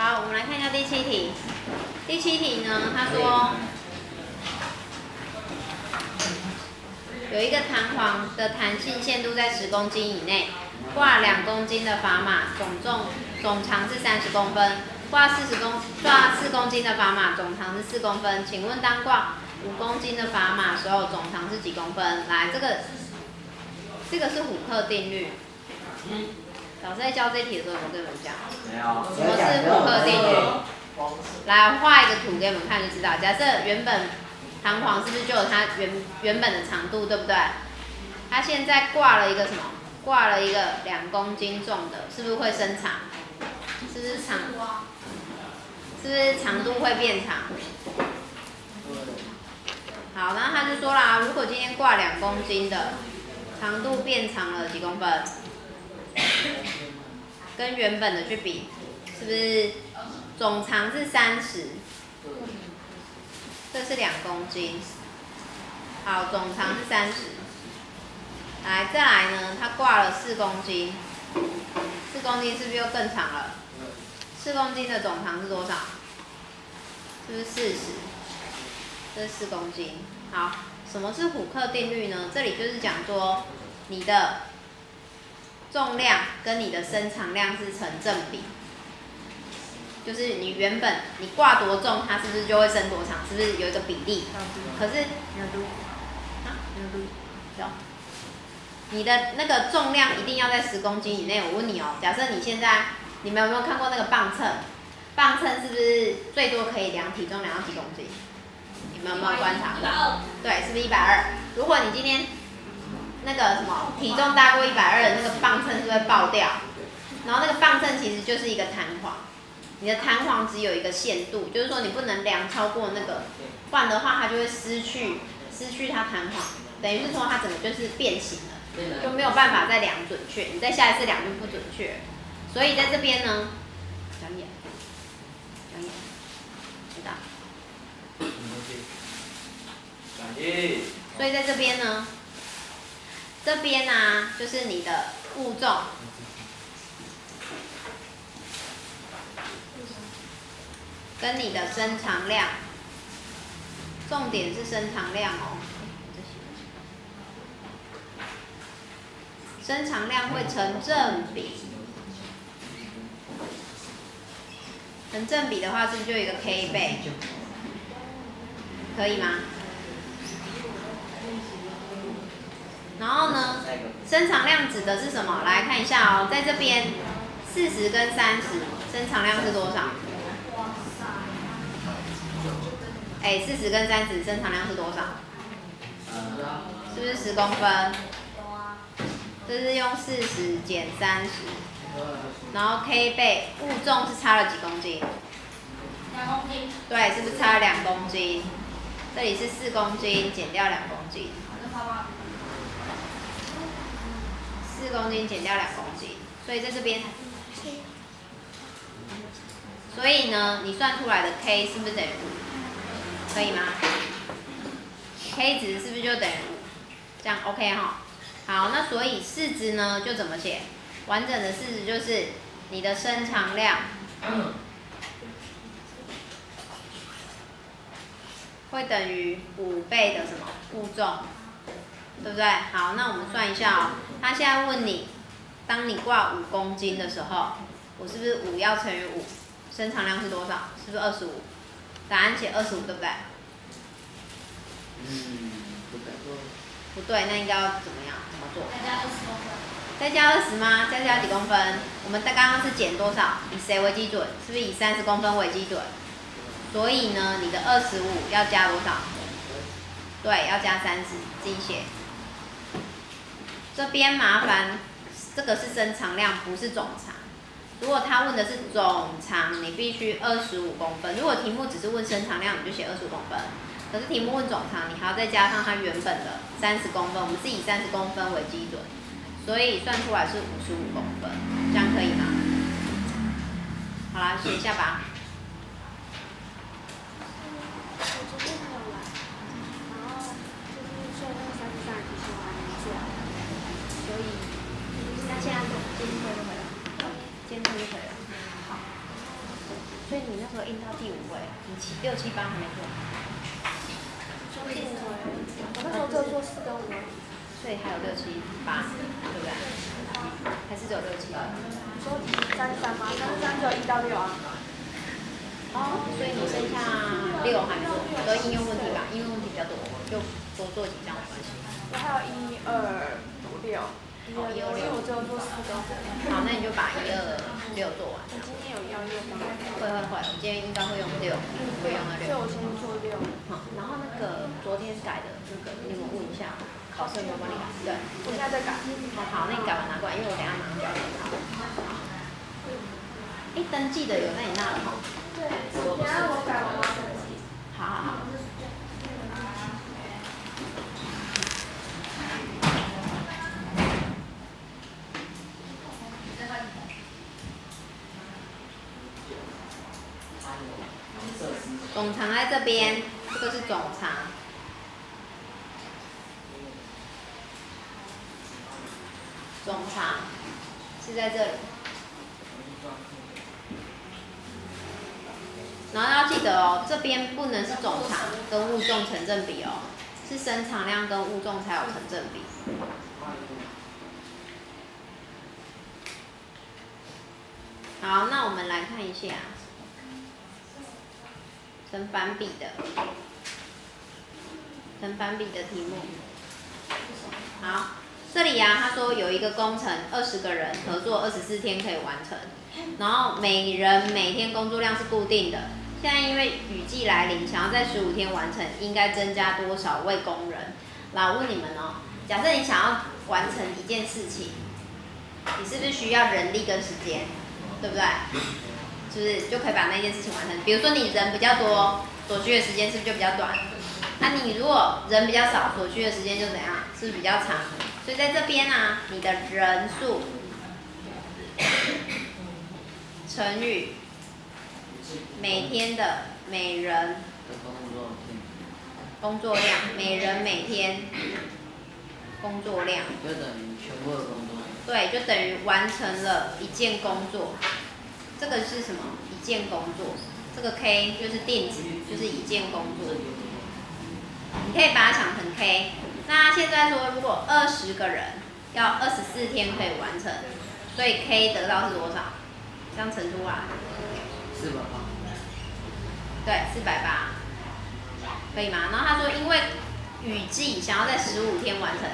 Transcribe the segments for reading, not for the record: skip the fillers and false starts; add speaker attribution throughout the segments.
Speaker 1: 好，我们来看一下第7题。第7题呢，他说有一个弹簧的弹性限度在10公斤以内，挂2公斤的砝码，总长是30公分，挂4公斤的砝码，总长是4公分。请问当挂5公斤的砝码时候，总长是几公分？来，这个是虎克定律。老师在教这题的时候，我跟你们讲，什么是虎克定律？来，我画一个图给你们看就知道。假设原本弹簧是不是就有它原本的长度，对不对？它现在挂了一个什么？挂了一个2公斤重的，是不是会伸长？是不是长度会变长？好，然后他就说啦，如果今天挂2公斤的，长度变长了几公分？跟原本的去比，是不是总长是30？这是2公斤，好，总长是30。来，再来呢，它挂了4公斤，4公斤是不是又更长了？4公斤的总长是多少？是不是40？这是4公斤。好，什么是虎克定律呢？这里就是讲说你的重量跟你的伸长量是成正比，就是你原本你挂多重，它是不是就会伸多长？是不是有一个比例？可是有，你的那个重量一定要在10公斤以内。我问你哦，假设你现在你们有没有看过那个磅秤？磅秤是不是最多可以量体重量到几公斤？你们有没有观察过？对，是不是120？如果你今天那个什么体重大过120的那个磅秤是不是会爆掉？然后那个磅秤其实就是一个弹簧，你的弹簧只有一个限度，就是说你不能量超过那个，不然的话它就会失去它弹簧，等于是说它整个就是变形了，就没有办法再量准确，你再下一次量就不准确。所以在这边呢，讲演，知道？所以在这边呢。这边啊，就是你的物重跟你的伸长量，重点是伸长量哦。伸长量会成正比，成正比的话，是不是就有一个 k 倍？可以吗？然后呢，伸长量指的是什么？来看一下哦，在这边40跟30，伸长量是多少？40跟30，伸长量是多少？是不是10公分？这是用40减30，然后 k 倍，物重是差了几公斤？2公斤。对，是不是差了2公斤？这里是4公斤，减掉2公斤。4公斤减掉2公斤，所以在这边，所以呢，你算出来的 k 是不是等于5？可以吗 ？k 值是不是就等于5？这样 OK 哈？好，那所以式值呢就怎么写？完整的式值就是你的伸长量会等于5倍的什么物重？对不对？好，那我们算一下哦。他现在问你，当你挂5公斤的时候，我是不是5要乘以5？伸长量是多少？是不是25？答案写25，对不对？不对，那应该要怎么样？怎么做？再加20公分。再加20吗？再加几公分？我们刚刚是减多少？以谁为基准？是不是以30公分为基准？所以呢，你的25要加多少？对，要加30，自己写。这边麻烦，这个是伸长量，不是总长。如果他问的是总长，你必须25公分。如果题目只是问伸长量，你就写25公分。可是题目问总长，你还要再加上它原本的30公分。我们是以30公分为基准，所以算出来是55公分，这样可以吗？好啦，写一下吧。现在监测就可以了，监测就可以了。好。所以你那时候印到第5回，你6、7、8还没做。
Speaker 2: 我那时候只有做4跟5。
Speaker 1: 所以还有6、7、8，对不对？还是只有6、7？
Speaker 2: 你说33吗？33只有1到6啊。
Speaker 1: 哦，所以你剩下6还没做，都应用问题吧？应用问题比较多，就多做几项没关系。
Speaker 2: 我还有1、2、5、6。因为我只有做4跟5。
Speaker 1: 好，那你就把1、2、6做完。
Speaker 2: 你今天有要用吗？
Speaker 1: 会，我今天应该会用6，会用到6。
Speaker 2: 所以我先做6。
Speaker 1: 好，然后那个昨天改的那个，你们问一下，考试有没有帮你改？对，
Speaker 2: 我现在在改。
Speaker 1: 好，那你改完拿过来，因为我等一下马上就要给他。登记的有在你那里吗？
Speaker 2: 对，等下我改完我登记。
Speaker 1: 好。总长在这边，这个是总长。总长是在这里。然后要记得哦，这边不能是总长跟物重成正比哦，是伸长量跟物重才有成正比。好，那我们来看一下成反比的题目。好，这里啊，他说有一个工程，20个人合作24天可以完成，然后每人每天工作量是固定的。现在因为雨季来临，想要在15天完成，应该增加多少位工人？来，我问你们哦，假设你想要完成一件事情，你是不是需要人力跟时间，对不对？就是就可以把那件事情完成。比如说你人比较多，所需的时间是不是就比较短？那你如果人比较少，所需的时间就怎样？是不是比较长？所以在这边啊，你的人数乘以每天的每人工作量，每人每天工作量，
Speaker 3: 就等于全部的工作。
Speaker 1: 对，就等于完成了一件工作。这个是什么？一件工作。这个 K 就是定值，就是一件工作。你可以把它想成 K。那现在说，如果20个人要24天可以完成，所以 K 得到是多少？这样乘出来。
Speaker 3: 480。
Speaker 1: 对，480，可以吗？然后他说，因为雨季想要在15天完成，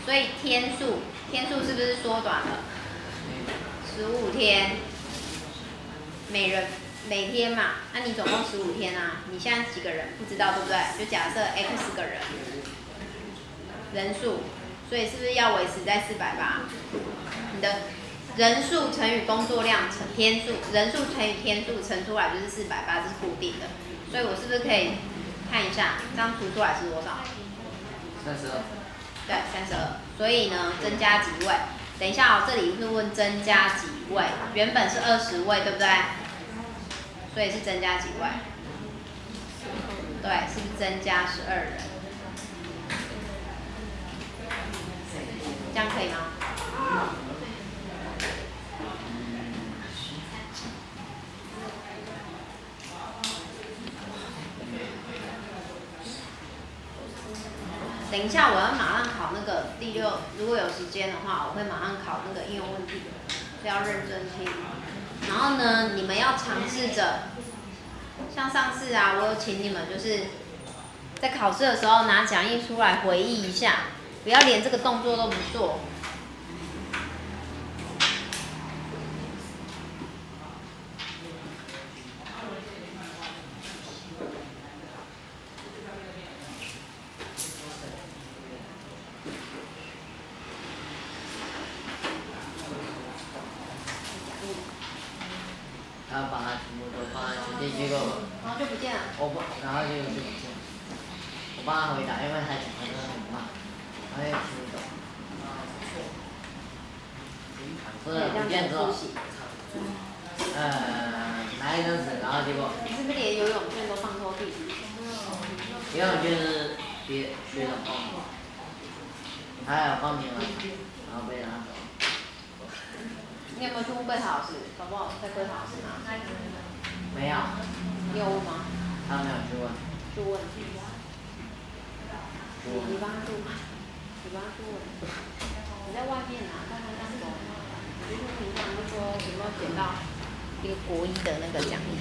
Speaker 1: 所以天数是不是缩短了？15天，每天嘛，那你总共15天啊？你现在几个人不知道对不对？就假设 X 个人数，所以是不是要维持在480？你的人数乘以工作量乘天数，人数乘以天数乘出来就是480，这是固定的。所以我是不是可以看一下，这样除出来是多少
Speaker 3: ？32。
Speaker 1: 对，32。所以呢，增加几位？等一下哦，这里是问增加几位，原本是20位，对不对？所以是增加几位？对，是不是增加12人？这样可以吗？等一下，我要马上考那个第6，如果有时间的话，我会马上考那个应用问题，要认真听。然后呢，你们要尝试着，像上次啊，我有请你们就是在考试的时候拿讲义出来回忆一下，不要连这个动作都不做。
Speaker 3: 他把它全部都放在直接机构了。
Speaker 1: 然后就不见了。
Speaker 3: 然后就不见了。我帮他回答，因为他讲的真的很慢，他也听不懂。不是不见之后，拿一张纸，然后结果。
Speaker 1: 你是不是连游泳圈都放抽屉？
Speaker 3: 游泳圈是别学长放的，还有放平了，然后被拿走。
Speaker 1: 你有没有去问柜台老师？搞不好在柜台老师拿。
Speaker 3: 没没有。
Speaker 1: 你有问吗？
Speaker 3: 他没有去问。
Speaker 1: 去问。你帮他去问。你帮他去问。你在外面拿，在他当中，你就平常就说有没有捡到一个国一的那个奖励。